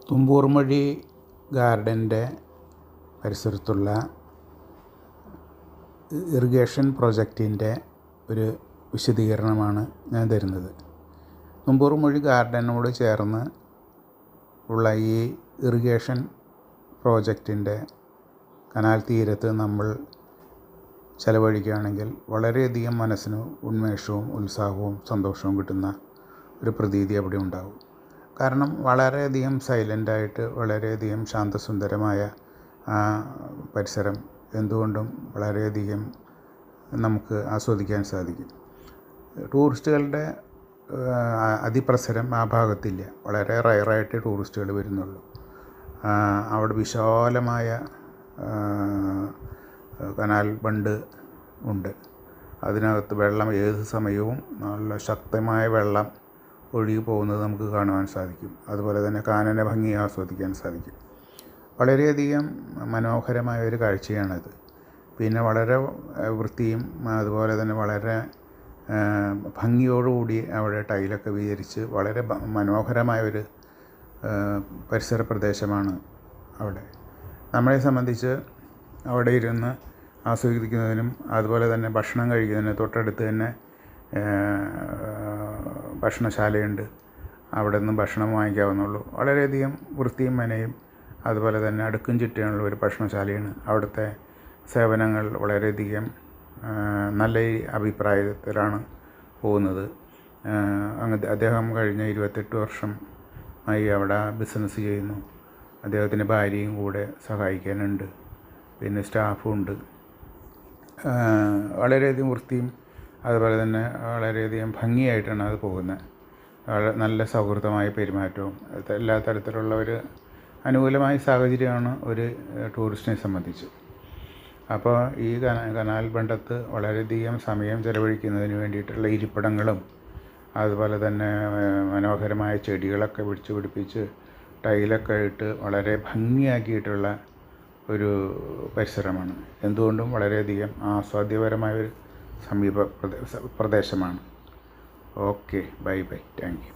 തുമ്പൂർമൊഴി ഗാർഡൻ്റെ പരിസരത്തുള്ള ഇറിഗേഷൻ പ്രൊജക്റ്റിൻ്റെ ഒരു വിശദീകരണമാണ് ഞാൻ തരുന്നത്. തുമ്പൂർമൊഴി ഗാർഡനോട് ചേർന്ന് ഉള്ള ഈ ഇറിഗേഷൻ പ്രോജക്റ്റിൻ്റെ കനാൽ തീരത്ത് നമ്മൾ ചെലവഴിക്കുകയാണെങ്കിൽ വളരെയധികം മനസ്സിന് ഉന്മേഷവും ഉത്സാഹവും സന്തോഷവും കിട്ടുന്ന ഒരു പ്രതീതി അവിടെ ഉണ്ടാകും. കാരണം വളരെയധികം സൈലൻ്റായിട്ട് വളരെയധികം ശാന്തസുന്ദരമായ ആ പരിസരം എന്തുകൊണ്ടും വളരെയധികം നമുക്ക് ആസ്വദിക്കാൻ സാധിക്കും. ടൂറിസ്റ്റുകളുടെ അതിപ്രസരം ആ ഭാഗത്തില്ല. വളരെ റയറായിട്ട് ടൂറിസ്റ്റുകൾ വരുന്നുള്ളൂ. അവിടെ വിശാലമായ കനാൽ ബണ്ട് ഉണ്ട്. അതിനകത്ത് വെള്ളം ഏത് സമയവും നല്ല ശക്തമായ വെള്ളം ഒഴുകി പോകുന്നത് നമുക്ക് കാണുവാൻ സാധിക്കും. അതുപോലെ തന്നെ കാനന ഭംഗി ആസ്വദിക്കാൻ സാധിക്കും. വളരെയധികം മനോഹരമായ ഒരു കാഴ്ചയാണത്. പിന്നെ വളരെ വൃത്തിയും അതുപോലെ തന്നെ വളരെ ഭംഗിയോടുകൂടി അവിടെ ടൈലൊക്കെ വിരിച്ച് വളരെ മനോഹരമായൊരു പരിസര പ്രദേശമാണ് അവിടെ. നമ്മളെ സംബന്ധിച്ച് അവിടെ ഇരുന്ന് ആസ്വദിക്കുന്നതിനും അതുപോലെ തന്നെ ഭക്ഷണം കഴിക്കുന്നതിനും തൊട്ടടുത്ത് തന്നെ ഭക്ഷണശാലയുണ്ട്. അവിടെ നിന്ന് ഭക്ഷണം വാങ്ങിക്കാവുന്നുള്ളൂ. വളരെയധികം വൃത്തിയും മെനയും അതുപോലെ തന്നെ അടുക്കും ചിട്ടയുള്ള ഒരു ഭക്ഷണശാലയാണ്. അവിടുത്തെ സേവനങ്ങൾ വളരെയധികം നല്ല അഭിപ്രായത്തിലാണ് പോകുന്നത്. അദ്ദേഹം കഴിഞ്ഞ 28 വർഷമായി അവിടെ ബിസിനസ് ചെയ്യുന്നു. അദ്ദേഹത്തിൻ്റെ ഭാര്യയും കൂടെ സഹായിക്കാനുണ്ട്. പിന്നെ സ്റ്റാഫും ഉണ്ട്. വളരെയധികം വൃത്തിയും അതുപോലെ തന്നെ വളരെയധികം ഭംഗിയായിട്ടാണ് അത് പോകുന്നത്. നല്ല സൗഹൃദമായ പെരുമാറ്റവും എല്ലാ തരത്തിലുള്ള ഒരു അനുകൂലമായ സാഹചര്യമാണ് ഒരു ടൂറിസ്റ്റിനെ സംബന്ധിച്ച്. അപ്പോൾ ഈ കനാൽ ബണ്ടത്ത് വളരെയധികം സമയം ചെലവഴിക്കുന്നതിന് വേണ്ടിയിട്ടുള്ള ഇരിപ്പിടങ്ങളും അതുപോലെ തന്നെ മനോഹരമായ ചെടികളൊക്കെ പിടിപ്പിച്ച് ടൈലൊക്കെ ഇട്ട് വളരെ ഭംഗിയാക്കിയിട്ടുള്ള ഒരു പരിസരമാണ്. എന്തുകൊണ്ടും വളരെയധികം ആസ്വാദ്യപരമായൊരു സമീപ പ്രദേശമാണ്. Okay, bye, thank you.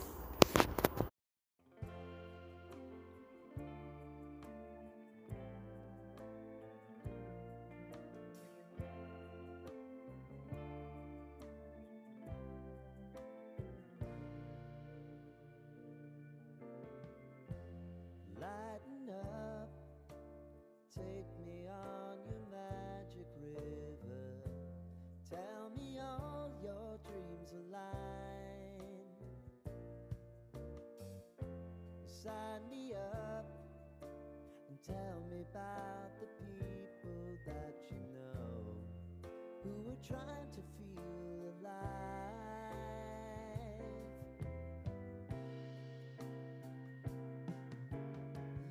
Lighten up, take me on your magic river. Tell me all your dreams align. Sign me up and tell me about the people that you know who are trying to feel alive.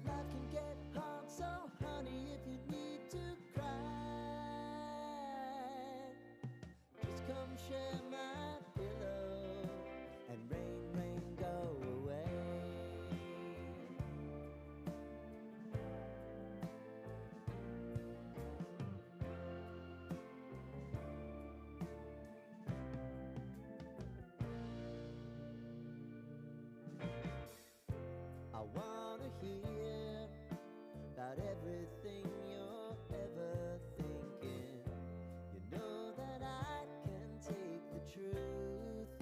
Life can get hard, so honey, if you need to cry, just come share my pillow and rain, go away. I wanna hear about everything you're ever thinking. You know that I can take the truth.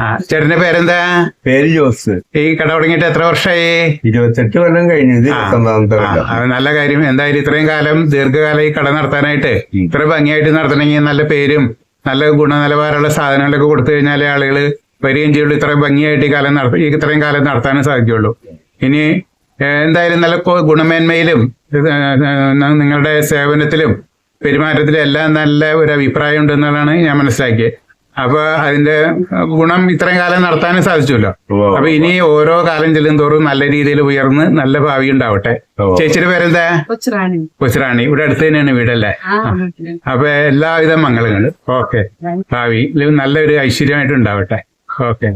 ആ ചേട്ടന്റെ പേരെന്താ? പേര് ജോസ്. ഈ കട തുടങ്ങിയിട്ട് എത്ര വർഷമായി? 28 കൊല്ലം കഴിഞ്ഞു. ഇത് 29ാമത്തെ കൊല്ലം. അത് നല്ല കാര്യം. എന്തായാലും ഇത്രയും കാലം ദീർഘകാലം ഈ കട നടത്താനായിട്ട് ഇത്ര ഭംഗിയായിട്ട് നടത്തണമെങ്കിൽ നല്ല പേരും നല്ല ഗുണനിലവാരമുള്ള സാധനങ്ങളൊക്കെ കൊടുത്തു കഴിഞ്ഞാലേ ആളുകൾ വരികയും ചെയ്യുള്ളൂ. ഇത്രയും ഭംഗിയായിട്ട് ഇത്രയും കാലം നടത്താനും സാധിക്കുള്ളൂ. ഇനി എന്തായാലും നല്ല ഗുണമേന്മയിലും നിങ്ങളുടെ സേവനത്തിലും പെരുമാറ്റത്തിലും എല്ലാം നല്ല ഒരു അഭിപ്രായം ഉണ്ടെന്നുള്ളതാണ് ഞാൻ മനസ്സിലാക്കിയത്. അപ്പൊ അതിന്റെ ഗുണം ഇത്രയും കാലം നടത്താനും സാധിച്ചല്ലോ. അപ്പൊ ഇനി ഓരോ കാലം ചെല്ലും തോറും നല്ല രീതിയിൽ ഉയർന്ന് നല്ല ഭാവി ഉണ്ടാവട്ടെ. ചേച്ചിയുടെ പേരെന്താ? കൊച്ചുറാണി. ഇവിടെ അടുത്ത് തന്നെയാണ് വീടല്ലേ? അപ്പൊ എല്ലാവിധ മംഗളങ്ങളും. ഓക്കെ. ഭാവിയിൽ നല്ലൊരു ഐശ്വര്യമായിട്ട് ഉണ്ടാവട്ടെ. ഓക്കെ.